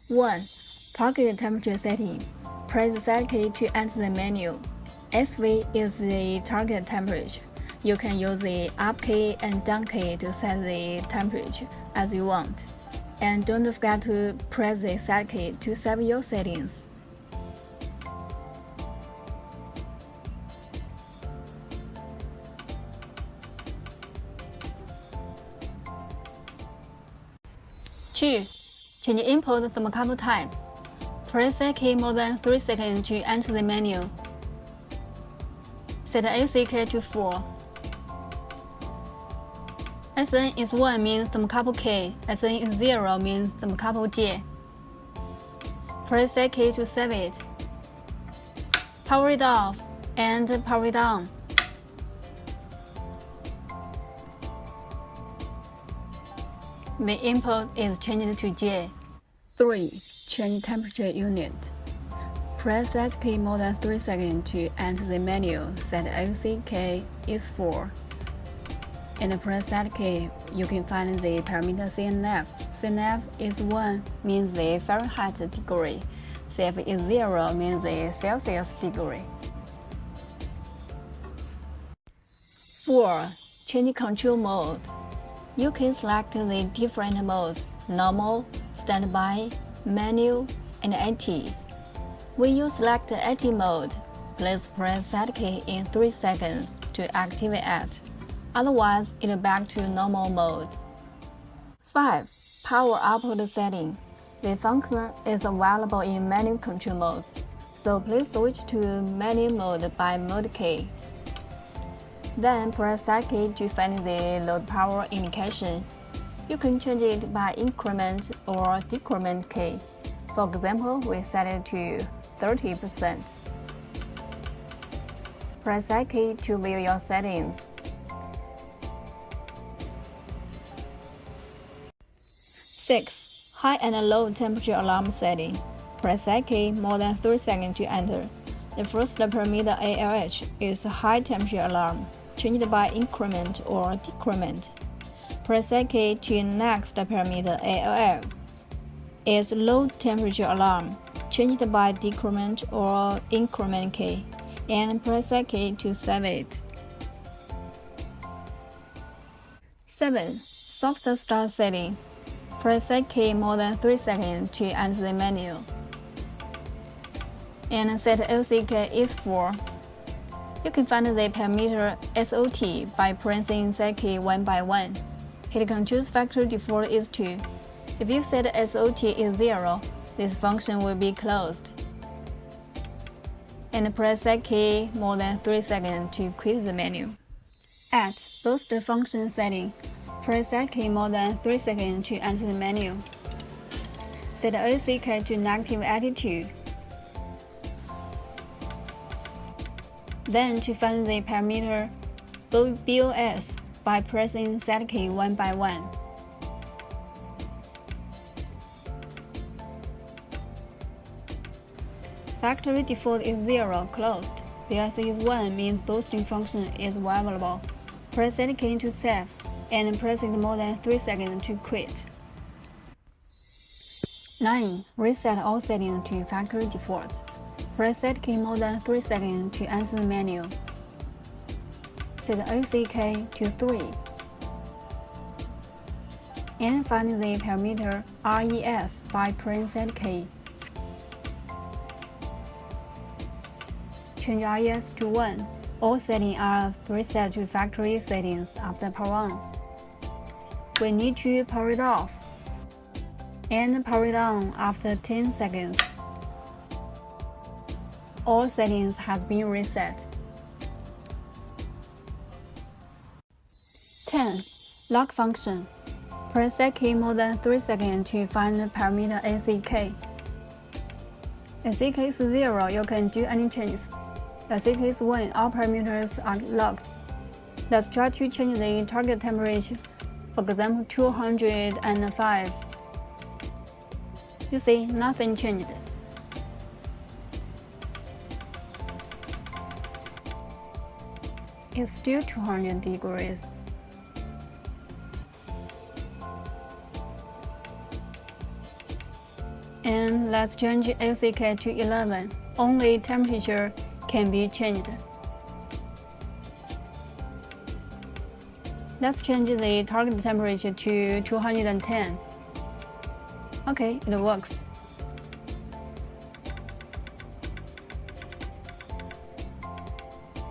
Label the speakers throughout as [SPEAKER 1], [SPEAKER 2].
[SPEAKER 1] 1. Target temperature setting. Press the set key to enter the menu. SV is the target temperature. You can use the up key and down key to set the temperature as you want. And don't forget to press the set key to save your settings. Two. Change input thermocouple type. Press set key more than 3 seconds to enter the menu. Set HC key to 4. SN is 1 means thermocouple K, SN is 0 means thermocouple J. Press set key to save it. Power it off and power it on. The input is changed to J. 3. Change temperature unit. Press set key more than 3 seconds to enter the menu. Set HC is 4. And press set key, you can find the parameter CNF. CNF is 1 means the Fahrenheit degree. CF is 0 means the Celsius degree. 4. Change control mode. You can select the different modes: normal, standby, manual, and AT. When you select AT mode, please press set key in 3 seconds to activate it. Otherwise, it's back to normal mode. 5. Power output setting. The function is available in many control modes, so please switch to manual mode by mode key. Then press set key to find the load power indication. You can change it by increment or decrement key. For example, we set it to 30%. Press set key to view your settings. 6. High and low temperature alarm setting. Press set key more than 3 seconds to enter. The first parameter ALH is high temperature alarm, changed by increment or decrement. Press set key to next parameter ALL is low temperature alarm, changed by decrement or increment key, and press set key to save it. 7. Soft start setting. Press set key more than 3 seconds to enter the menu. And set LCK is 4. You can find the parameter SOT by pressing set key one by one. Hitcontrols factory default is 2. If you set SOT is 0, this function will be closed. And press set key more than 3 seconds to quit the menu. At boost function setting. Press set key more than 3 seconds to enter the menu. Set LCK to negative attitude. Then to find the parameter BOS by pressing set key one by one. Factory default is 0, closed. BOS is 1 means boosting function is available. Press set key to save, and press it more than 3 seconds to quit. 9. Reset all settings to factory default. Press set key more than 3 seconds to enter the menu. Set HC to 3. And find the parameter RES by pressing set key. Change RES to 1. All settings are reset to factory settings after power on. We need to power it off and power it on after 10 seconds. All settings has been reset. 10. Lock function. Press set key more than 3 seconds to find the parameter ACK. ACK is 0, you can do any changes. ACK is 1, all parameters are locked. Let's try to change the target temperature, for example 205. You see, nothing changed. It's still 200 degrees. And let's change LCK to 11. Only temperature can be changed. Let's change the target temperature to 210. Okay, it works.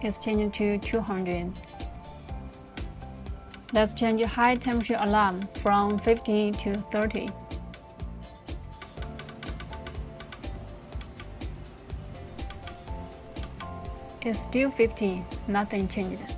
[SPEAKER 1] It's changed to 200. Let's change high temperature alarm from 50 to 30. It's still 50, nothing changed.